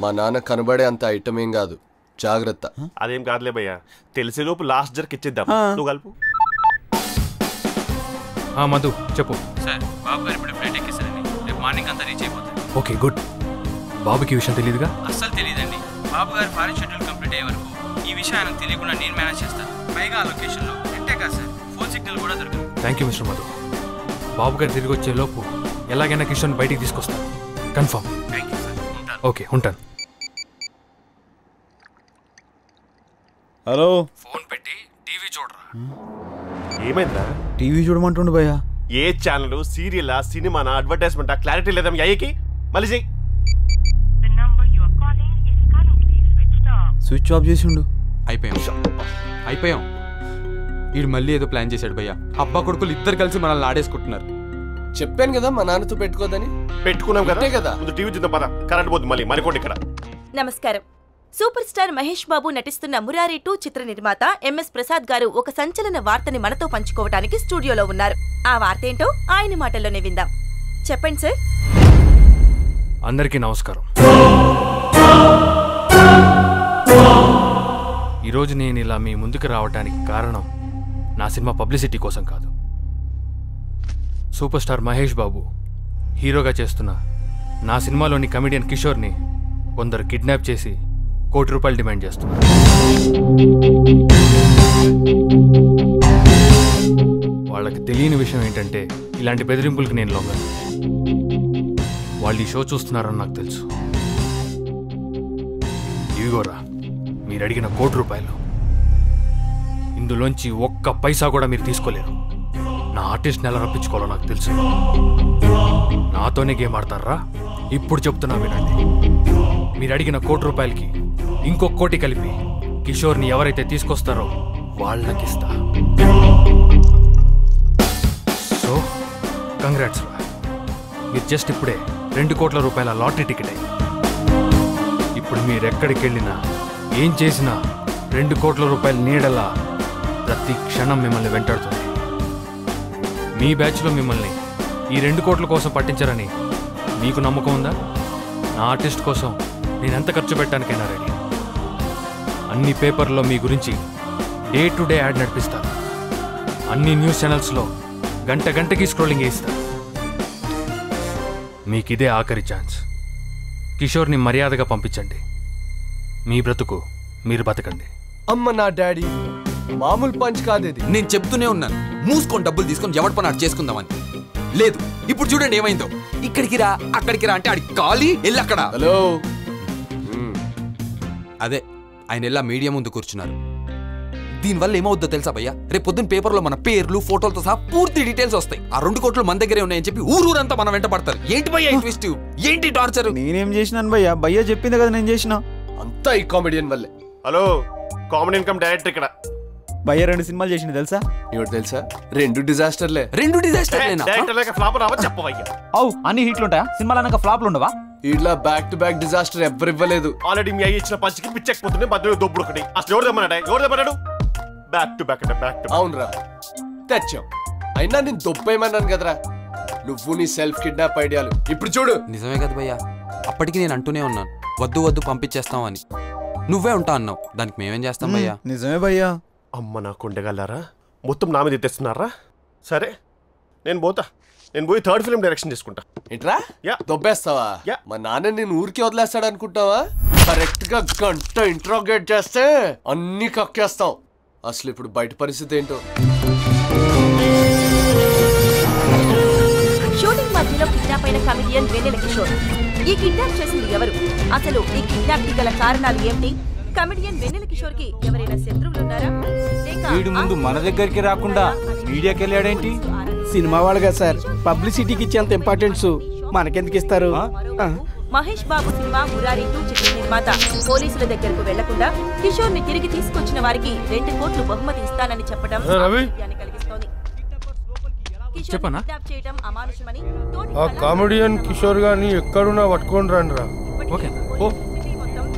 మా నాన్న కనబడే అంత ఐటమ్ ఏం కాదు, జాగ్రత్త. అదేం కాదులే భయ్యా, తెలిసేలోపు లాస్ట్ జర్క్ ఇచ్చేద్దాం. నువ్వు కలుపు. మధు చెప్పు. సార్ బాబు గారు ఇప్పుడు ఫ్లైట్ ఎక్కేసారండి, రేపు మార్నింగ్ అంతా రీచ్ అయిపోతారు. Okay good. బాబుకి ఈ విషయం తెలియదుగా? అస్సలు తెలియదండి. బాబు గారు ఫారెన్ షెడ్యూల్ కంప్లీట్ అయ్యే వరకు ఈ విషయం ఆయనకు తెలియకుండా నేను మేనేజ్ చేస్తాను. పైగా ఆ లొకేషన్లో నెట్టే కాదు సార్, ఫోన్ సిగ్నల్ కూడా దొరకదు. Thank you mister Madhu. Babu garu తిరిగి వచ్చే లోపు ఎలాగైనా కిషోర్ని బయటికి తీసుకొస్తాను, కన్ఫర్మ్. థ్యాంక్ యూ సార్, ఉంటాను. ఓకే ఉంటాను. హలో, ఫోన్ పెట్టి టీవీ చూడరా. ఏమైందా? టీవీ చూడమంటుండు భయ్యా. ఏ ఛానల్, సీరియలా, సినిమానా, అడ్వర్టైజ్మెంటా, క్లారిటీ లేదా మీ అయ్యకి? మళ్ళీ చెయ్యి. స్విచ్ ఆఫ్ చేసిండు. అయిపోయాం. వీడు మళ్ళీ ఏదో ప్లాన్ చేశాడు భయ్యా. అబ్బా కొడుకులు ఇద్దరు కలిసి మనల్ని ఆడేసుకుంటున్నారు. చెప్పాను కదా మా నాన్నతో పెట్టుకోదని. పెట్టుకున్నాం కదా. ముందు టీవీ చూద్దాం పద, కరెంట్ పోతుంది మళ్ళీ మరికోండి ఇక్కడ. నమస్కారం. సూపర్ స్టార్ మహేష్ బాబు నటిస్తున్న మురారి 2 చిత్ర నిర్మాత ఎంఎస్ ప్రసాద్ గారు ఒక సంచలన వార్తని మనతో పంచుకోవడానికి స్టూడియోలో ఉన్నారు. ఆ వార్త ఏంటో ఆయన మాటల్లోనే విందాం. చెప్పండి సార్. అందరికీ నమస్కారం. ఈరోజు నేను ఇలా మీ ముందుకు రావడానికి కారణం నా సినిమా పబ్లిసిటీ కోసం కాదు. సూపర్ స్టార్ మహేష్ బాబు హీరోగా చేస్తున్న నా సినిమాలోని కమెడియన్ కిషోర్ని కొందరు కిడ్నాప్ చేసి ₹1 కోటి డిమాండ్ చేస్తున్నారు. వాళ్ళకి తెలియని విషయం ఏంటంటే ఇలాంటి బెదిరింపులకి నేను లొంగను. వాళ్ళు ఈ షో చూస్తున్నారని నాకు తెలుసు. ఇవిగోరా మీరు అడిగిన ₹1 కోటి. ఇందులోంచి ఒక్క పైసా కూడా మీరు తీసుకోలేరు. నా ఆర్టిస్ట్ని ఎలా రప్పించుకోవాలో నాకు తెలుసు. నాతోనే గేమ్ ఆడతారా? ఇప్పుడు చెప్తున్నా వినండి. మీరు అడిగిన ₹1 కోటికి ఇంకొక ₹1 కోటి కలిపి కిషోర్ని ఎవరైతే తీసుకొస్తారో వాళ్ళకిస్తా. సో కంగ్రాట్స్ రా, మీరు జస్ట్ ఇప్పుడే ₹2 కోట్ల లాటరీ టికెట్ అయ్యి. ఇప్పుడు మీరెక్కడికి వెళ్ళినా ఏం చేసినా ₹2 కోట్ల నీడలా ప్రతి క్షణం మిమ్మల్ని వెంటాడుతుంది. మీ బ్యాచ్లో మిమ్మల్ని ఈ ₹2 కోట్ల కోసం పట్టించారని మీకు నమ్మకం ఉందా? నా ఆర్టిస్ట్ కోసం నేను ఎంత ఖర్చు పెట్టడానికైనా రెడీ. అన్ని పేపర్లో మీ గురించి డే టు డే యాడ్ నడిపిస్తాను. అన్ని న్యూస్ ఛానల్స్లో గంటకి స్క్రోలింగ్ వేయిస్తాను. మీకు ఇదే ఆఖరి ఛాన్స్. కిషోర్ని మర్యాదగా పంపించండి. మీ బ్రతుకు మీరు బతకండి. అమ్మ నా డాడీ మామూలు పంచ్ కాదేది. నేను చెప్తూనే ఉన్నాను, మూసుకొని డబ్బులు తీసుకొని ఎవరి పని అటు చేసుకుందామని. లేదు, ఇప్పుడు చూడండి ఏమైందో. ఇక్కడికి రా అక్కడికి రా అంటే ఆడికి ఖాళీ వెళ్ళి అక్కడ. హలో, అదే ఆయన ఎలా మీడియా ముందు కూర్చున్నారు. దీనివల్ల ఏమవుద్దో తెలుసా భయ్యా? రేపు పొద్దున్న పేపర్లో మన పేర్లు ఫోటోలతో సహా పూర్తి డీటెయిల్స్ వస్తాయి. ఆ ₹2 కోట్లు మన దగ్గరే ఉన్నాయని చెప్పి ఊరూరంతా మనం వెంట పడతారు. ఏంటి భయ్యా ఈ ట్విస్ట్? ఏంటి టార్చర్? నేనేం చేసినాను భయ్యా? భయ్యా చెప్పింది కదా నేను చేసిన. అంతా ఈ కామెడియన్ వల్లే. హలో, కామెడియన్ కమ్ డైరెక్టర్ ఇక్కడ. భయ్యా 2 సినిమాలు చేసిన తెలుసా? ఇవ్వడు తెలుసా? 2 డిజాస్టర్లే. 2 డిజాస్టర్లేనా? డైరెక్టర్ లేక ఫ్లాప్ రావా చెప్పవయ్యా. అవు అన్ని హిట్లు ఉంటాయా? సినిమాలు అనక ఫ్లాప్లు ఉండవా? ఇట్లా బ్యాక్ టు బ్యాక్ డిజాస్టర్ ఎవ్వరు ఇవ్వలేదు. ఆల్రెడీ మీ అయ్యి ఇచ్చిన పంచికి పిచ్చెక్కిపోతుంది. మధ్యలో దొబ్బుడు ఒకటి. అసలు ఎవరు తెమ్మన్నాడు? బ్యాక్ టు బ్యాక్ అంటే బ్యాక్ టు. అవునరా, తెచ్చావు. అయినా నేను దొబ్బేయమన్నాను కదరా. నువ్వు నీ సెల్ఫ్ కిడ్నాప్ ఐడియాలు ఇప్పుడు చూడు. నిజమే కదా భయ్యా, అప్పటికి నేను అంటూనే ఉన్నాను వద్దు పంపించేస్తాం అని. నువ్వే ఉంటా అన్నావు, దానికి మేమేం చేస్తాం భయ్యా? నిజమే భయ్యా. అమ్మ నాకు ఉండగలరా, మొత్తం నా మీద ఎత్తేస్తున్నారా? సరే నేను పోయి 3rd ఫిల్మ్ డైరెక్షన్ చేసుకుంటా. ఏంట్రా దొబ్బేస్తావా? మా నాన్న నేను ఊరికే వదిలేస్తాడు అనుకుంటావా? కరెక్ట్ గా గంట ఇంట్రోగేట్ చేస్తే అన్ని కక్కేస్తాం. అసలు ఇప్పుడు బయట పరిస్థితి ఏంటో. షూటింగ్ మధ్యలో కిడ్నాప్ అయిన కమెడియన్ వెన్నెల కిషోర్. ఈ కిడ్నాప్ చేసింది ఎవరు? అసలు ఈ కిడ్నాప్ కి గల కారణాలు ఏమిటి? కమెడియన్ వెన్నెల కిషోర్ కి ఎవరైనా శత్రువులు ఉన్నారా? వీడు ముందు మన దగ్గరికి రాకుండా మీడియాకి వెళ్ళాడేంటి? సినిమా వాళ్ళగా సార్, పబ్లిసిటీకి ఇచ్చేంత ఇంపార్టెన్స్ మనకెందుకు ఇస్తారు? మహేష్ బాబు సినిమా మురారి 2 చిత్ర నిర్మాత పోలీసుల దగ్గరకు వెళ్లకుండా కిషోర్ ని తిరిగి తీసుకొచ్చిన వారికి ₹2 కోట్లు బహుమతి ఇస్తానని చెప్పడం కలిగిస్తోంది. చెప్పనా? ఆ కామెడియన్ కిషోర్ గారిని ఎక్కడున్నా పట్టుకొని రండిరా.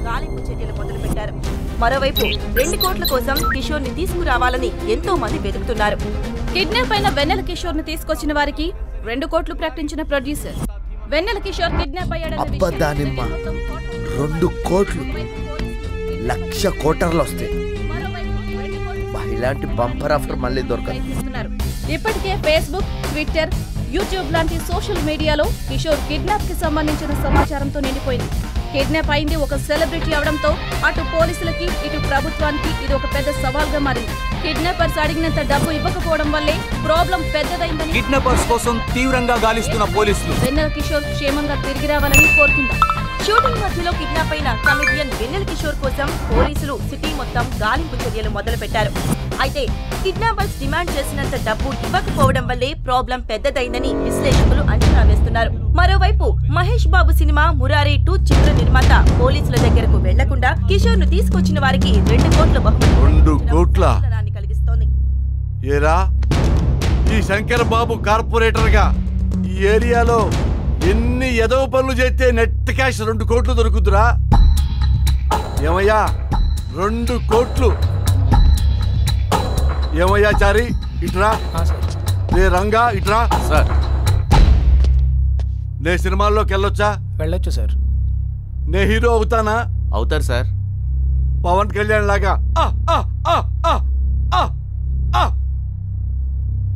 గాలింపు చర్యలు మొదలుపెట్టారు. మరోవైపు 2 కోట్ల కోసం కిషోర్ ని తీసుకురావాలని ఎంతో మంది వెతుకుతున్నారు. కిడ్నాప్ అయిన వెన్నెల కిషోర్ ని తీసుకొచ్చిన వారికి 2 కోట్లు ప్రకటించిన ప్రొడ్యూసర్ వెన్నెల కిషోర్ కిడ్నాప్ అబ్బా దానిమ్మ 2 కోట్లు 1,00,000 కోటర్లు వస్తాయి. ఇలాంటి బంపర్ ఆఫర్ మళ్ళీ దొరకదు. ఇప్పటికే ఫేస్బుక్, ట్విట్టర్, యూట్యూబ్ లాంటి సోషల్ మీడియాలో కిషోర్ కిడ్నాప్ కి సంబంధించిన సమాచారంతో నిండిపోయింది. కిడ్నాప్ అయింది ఒక సెలబ్రిటీ అవడంతో అటు పోలీసులకి ఇటు ప్రభుత్వానికి ఇది ఒక పెద్ద సవాల్గా మారింది. కిడ్నాపర్స్ అడిగినంత డబ్బు ఇవ్వకపోవడం వల్లే ప్రాబ్లం పెద్దదైందని కిడ్నాపర్స్ కోసం తీవ్రంగా గాలిస్తున్న పోలీసులు వెన్నెల కిషోర్ క్షేమంగా తిరిగి రావాలని కోరుకుందాం. షూటింగ్ మధ్యలో కిడ్నాప్ అయిన కమెడియన్ వెన్నెల కిషోర్ కోసం పోలీసులు సిటీ మొత్తం గాలింపు చర్యలు మొదలుపెట్టారు. అయితే కిడ్నాపర్స్ డిమాండ్ చేసినంత డబ్బు ఇవ్వకపోవడం వల్లే ప్రాబ్లం పెద్దదైందని విశ్లేషకులు అంచనా వేస్తున్నారు. మరోవైపు మహేష్ బాబు సినిమా మురారి 2 చిత్ర నిర్మాత పోలీసుల దగ్గరకు వెళ్లకుండా కిషోర్ ను తీసుకొచ్చిన వారికి 2 కోట్ల బహుమతి కలిగిస్తోంది. ఏరా ఈ శంకర్ బాబు కార్పొరేటర్ గా ఈ ఏరియాలో ఎన్ని ఎదవ పనులు చేస్తే నెట్ క్యాష్ 2 కోట్లు దొరుకుతురా? ఏమయ్యా 2 కోట్లు? ఏమయ్యా చారి ఇట్రా, రే రంగా ఇట్రా. సార్ నే సినిమాల్లోకి వెళ్ళొచ్చా? వెళ్ళొచ్చు సార్. నే హీరో అవుతానా? అవుతారు సార్. పవన్ కళ్యాణ్ లాగా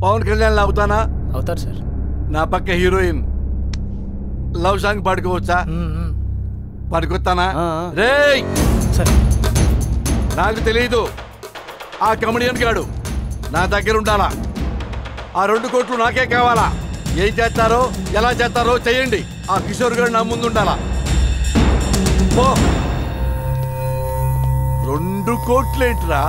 పవన్ కళ్యాణ్ లా అవుతానా? అవుతారు సార్. నా పక్క హీరోయిన్ లవ్ సాంగ్ పాడుకోవచ్చా? పాడుకొస్తానా? రేయ్ నాకు తెలియదు. ఆ కమెడియన్ గాడు నా దగ్గర ఉండాలా. ఆ 2 కోట్లు నాకే కావాలా. ఏం చేస్తారో ఎలా చేస్తారో చెయ్యండి. ఆ కిషోర్ గారు నా ముందు ఉండాలా. 2 కోట్లేంట్రా?